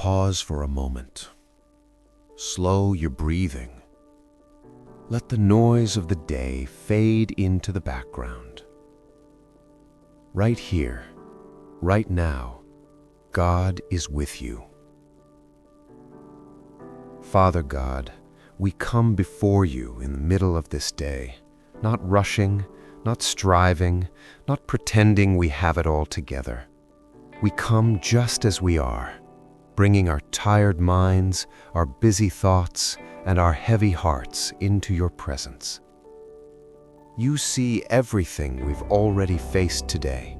Pause for a moment. Slow your breathing. Let the noise of the day fade into the background. Right here, right now, God is with you. Father God, we come before you in the middle of this day, not rushing, not striving, not pretending we have it all together. We come just as we are, bringing our tired minds, our busy thoughts, and our heavy hearts into your presence. You see everything we've already faced today.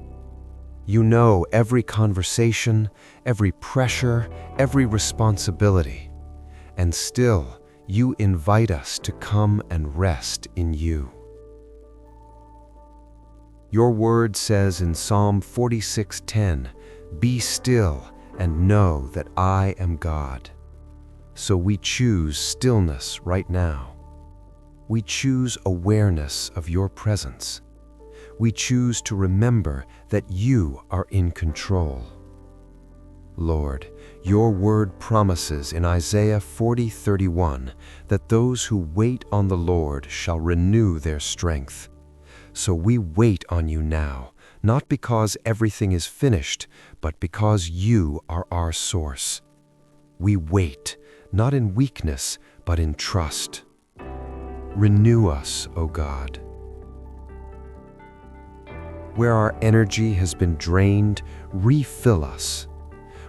You know every conversation, every pressure, every responsibility, and still you invite us to come and rest in you. Your word says in Psalm 46:10, "Be still and know that I am God." So we choose stillness right now. We choose awareness of your presence. We choose to remember that you are in control. Lord, your word promises in Isaiah 40:31 that those who wait on the Lord shall renew their strength. So we wait on you now, not because everything is finished, but because you are our source. We wait, not in weakness, but in trust. Renew us, O God. Where our energy has been drained, refill us.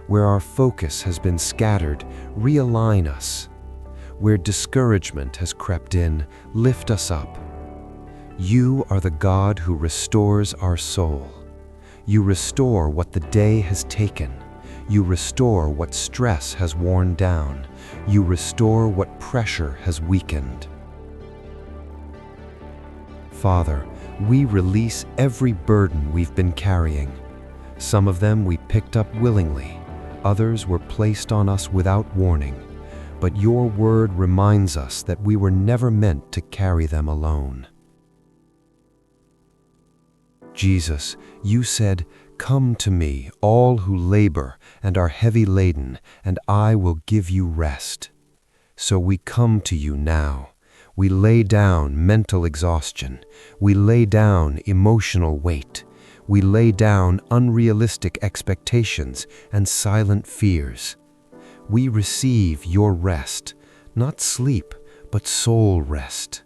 Where our focus has been scattered, realign us. Where discouragement has crept in, lift us up. You are the God who restores our soul. You restore what the day has taken. You restore what stress has worn down. You restore what pressure has weakened. Father, we release every burden we've been carrying. Some of them we picked up willingly. Others were placed on us without warning. But your word reminds us that we were never meant to carry them alone. Jesus, you said, "Come to me, all who labor and are heavy laden, and I will give you rest." So we come to you now. We lay down mental exhaustion. We lay down emotional weight. We lay down unrealistic expectations and silent fears. We receive your rest, not sleep, but soul rest.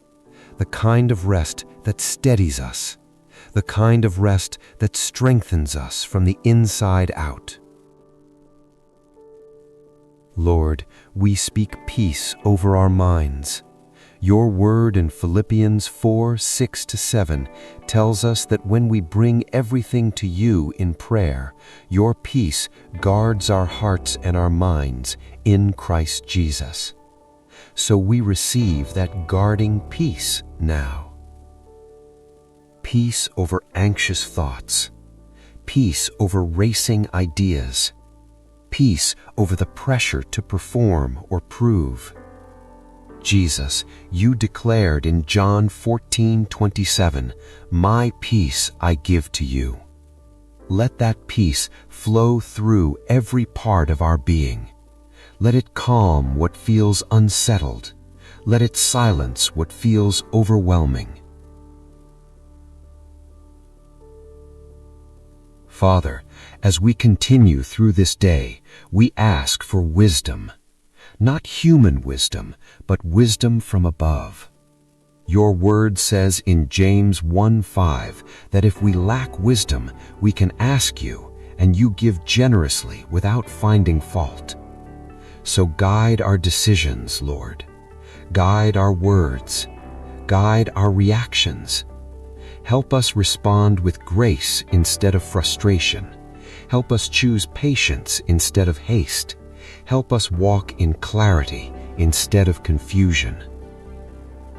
The kind of rest that steadies us. The kind of rest that strengthens us from the inside out. Lord, we speak peace over our minds. Your word in Philippians 4:6-7 tells us that when we bring everything to you in prayer, your peace guards our hearts and our minds in Christ Jesus. So we receive that guarding peace now. Peace over anxious thoughts. Peace over racing ideas. Peace over the pressure to perform or prove. Jesus, you declared in John 14:27, "My peace I give to you." Let that peace flow through every part of our being. Let it calm what feels unsettled. Let it silence what feels overwhelming. Father, as we continue through this day, we ask for wisdom. Not human wisdom, but wisdom from above. Your word says in James 1:5 that if we lack wisdom, we can ask you, and you give generously without finding fault. So guide our decisions, Lord. Guide our words. Guide our reactions. Help us respond with grace instead of frustration. Help us choose patience instead of haste. Help us walk in clarity instead of confusion.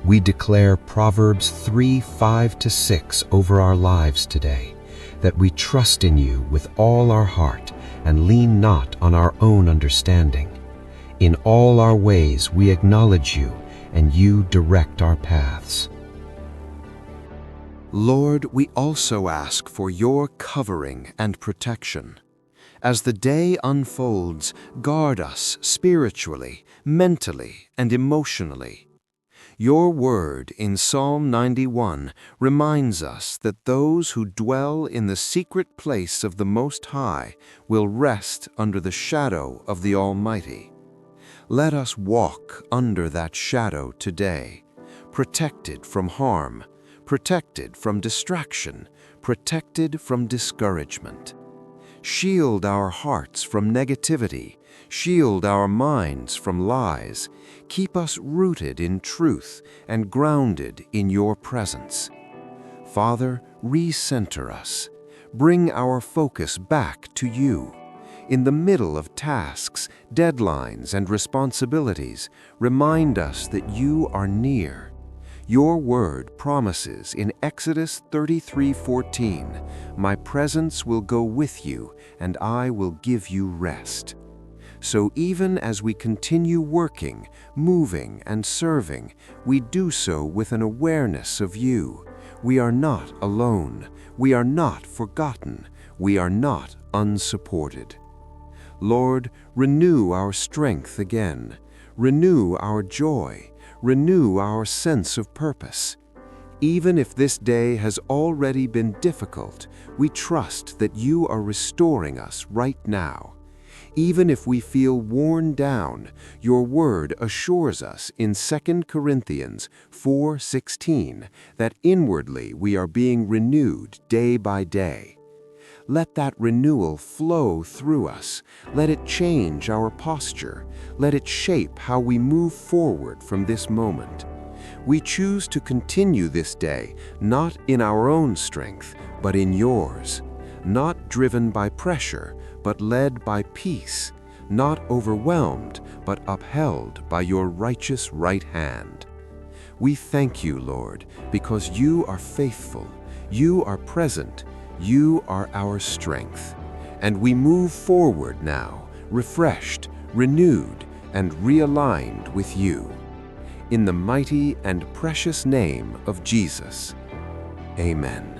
We declare Proverbs 3:5-6 over our lives today, that we trust in you with all our heart and lean not on our own understanding. In all our ways we acknowledge you, and you direct our paths. Lord, we also ask for your covering and protection. As the day unfolds, guard us spiritually, mentally, and emotionally. Your word in Psalm 91 reminds us that those who dwell in the secret place of the Most High will rest under the shadow of the Almighty. Let us walk under that shadow today, protected from harm, protected from distraction, protected from discouragement. Shield our hearts from negativity, shield our minds from lies, keep us rooted in truth and grounded in your presence. Father, recenter us. Bring our focus back to you. In the middle of tasks, deadlines, and responsibilities, remind us that you are near. Your word promises in Exodus 33:14, "My presence will go with you, and I will give you rest." So even as we continue working, moving, and serving, we do so with an awareness of you. We are not alone. We are not forgotten. We are not unsupported. Lord, renew our strength again. Renew our joy. Renew our sense of purpose. Even if this day has already been difficult, we trust that you are restoring us right now. Even if we feel worn down, your word assures us in 2 Corinthians 4:16 that inwardly we are being renewed day by day. Let that renewal flow through us. Let it change our posture. Let it shape how we move forward from this moment. We choose to continue this day not in our own strength, but in yours. Not driven by pressure, but led by peace. Not overwhelmed, but upheld by your righteous right hand. We thank you, Lord, because you are faithful. You are present. You are our strength, and we move forward now, refreshed, renewed, and realigned with you. In the mighty and precious name of Jesus, amen.